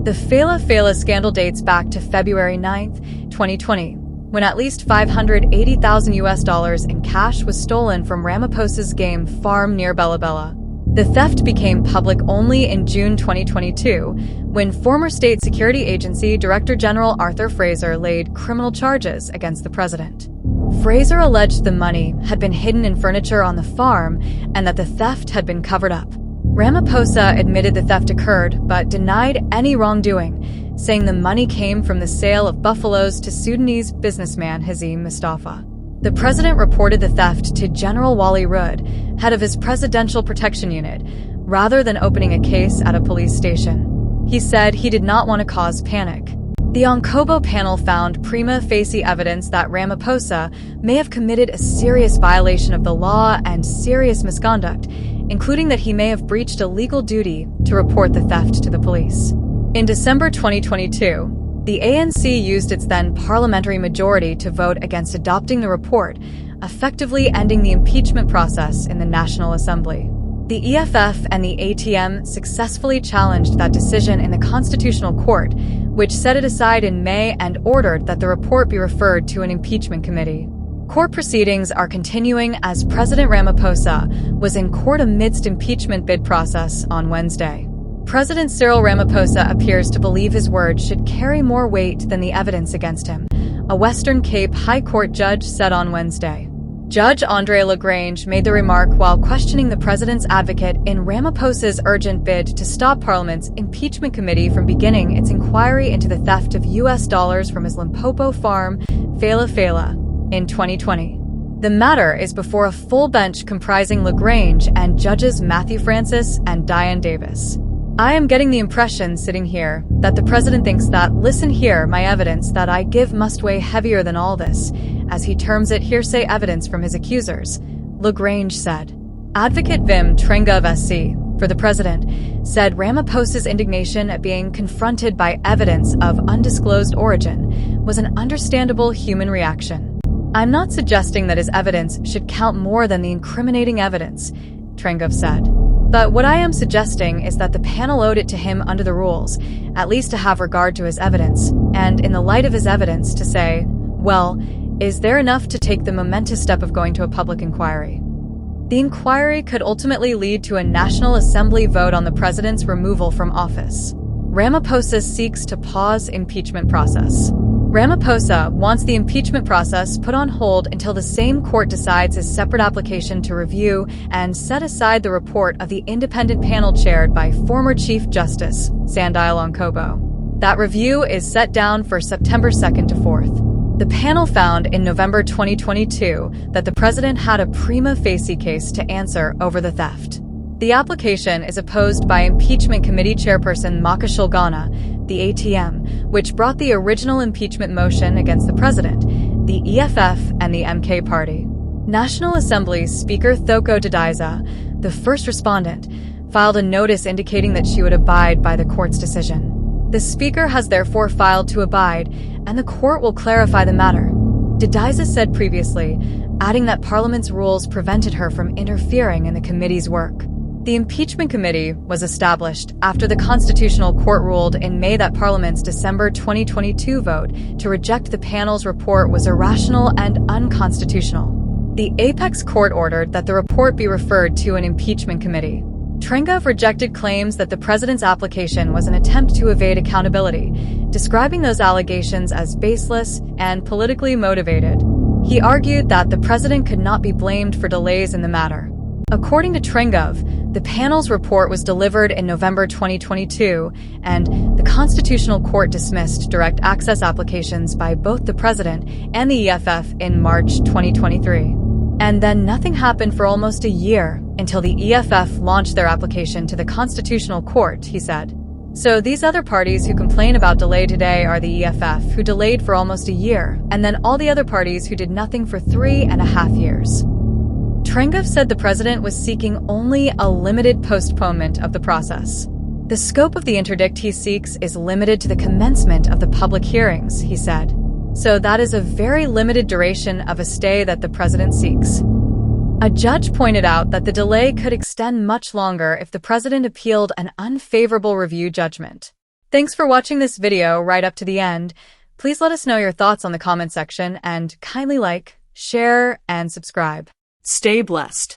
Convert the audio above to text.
The Phala Phala scandal dates back to February 9, 2020, when at least $580,000 in cash was stolen from Ramaphosa's game farm near Bella Bella. The theft became public only in June 2022, when former State Security Agency Director General Arthur Fraser laid criminal charges against the president. Fraser alleged the money had been hidden in furniture on the farm and that the theft had been covered up. Ramaphosa admitted the theft occurred, but denied any wrongdoing, saying the money came from the sale of buffaloes to Sudanese businessman Hazim Mustafa. The president reported the theft to General Wally Rood, head of his Presidential Protection Unit, rather than opening a case at a police station. He said he did not want to cause panic. The Onkobo panel found prima facie evidence that Ramaphosa may have committed a serious violation of the law and serious misconduct, including that he may have breached a legal duty to report the theft to the police. In December 2022, the ANC used its then parliamentary majority to vote against adopting the report, effectively ending the impeachment process in the National Assembly. The EFF and the ATM successfully challenged that decision in the Constitutional Court, which set it aside in May and ordered that the report be referred to an impeachment committee. Court proceedings are continuing as President Ramaphosa was in court amidst impeachment bid process on Wednesday. President Cyril Ramaphosa appears to believe his words should carry more weight than the evidence against him, a Western Cape High Court judge said on Wednesday. Judge Andre Lagrange made the remark while questioning the president's advocate in Ramaphosa's urgent bid to stop Parliament's impeachment committee from beginning its inquiry into the theft of US dollars from his Limpopo farm, Phala Phala, in 2020. The matter is before a full bench comprising Lagrange and judges Matthew Francis and Diane Davis. I am getting the impression, sitting here, that the president thinks that, listen here, my evidence that I give must weigh heavier than all this, as he terms it hearsay evidence from his accusers, Lagrange said. Advocate Vim Trenga of SC, for the president, said Ramaphosa's indignation at being confronted by evidence of undisclosed origin was an understandable human reaction. I'm not suggesting that his evidence should count more than the incriminating evidence, Trengov said. But what I am suggesting is that the panel owed it to him under the rules, at least to have regard to his evidence, and in the light of his evidence to say, well, is there enough to take the momentous step of going to a public inquiry? The inquiry could ultimately lead to a National Assembly vote on the president's removal from office. Ramaphosa seeks to pause impeachment process. Ramaphosa wants the impeachment process put on hold until the same court decides his separate application to review and set aside the report of the independent panel chaired by former Chief Justice Sandile Onkobo. That review is set down for September 2nd to 4th. The panel found in November 2022 that the president had a prima facie case to answer over the theft. The application is opposed by impeachment committee chairperson Maka Shulgana, the ATM, which brought the original impeachment motion against the president, the EFF, and the MK Party. National Assembly Speaker Thoko Dadiza, the first respondent, filed a notice indicating that she would abide by the court's decision. The speaker has therefore filed to abide, and the court will clarify the matter. Dadiza said previously, adding that Parliament's rules prevented her from interfering in the committee's work. The impeachment committee was established after the Constitutional Court ruled in May that Parliament's December 2022 vote to reject the panel's report was irrational and unconstitutional. The Apex Court ordered that the report be referred to an impeachment committee. Trengov rejected claims that the president's application was an attempt to evade accountability, describing those allegations as baseless and politically motivated. He argued that the president could not be blamed for delays in the matter. According to Trengov, the panel's report was delivered in November 2022, and the Constitutional Court dismissed direct access applications by both the president and the EFF in March 2023. And then nothing happened for almost a year until the EFF launched their application to the Constitutional Court, he said. So these other parties who complain about delay today are the EFF, who delayed for almost a year, and then all the other parties who did nothing for 3.5 years. Trengov said the president was seeking only a limited postponement of the process. The scope of the interdict he seeks is limited to the commencement of the public hearings, he said. So that is a very limited duration of a stay that the president seeks. A judge pointed out that the delay could extend much longer if the president appealed an unfavorable review judgment. Thanks for watching this video right up to the end. Please let us know your thoughts on the comment section and kindly like, share, and subscribe. Stay blessed.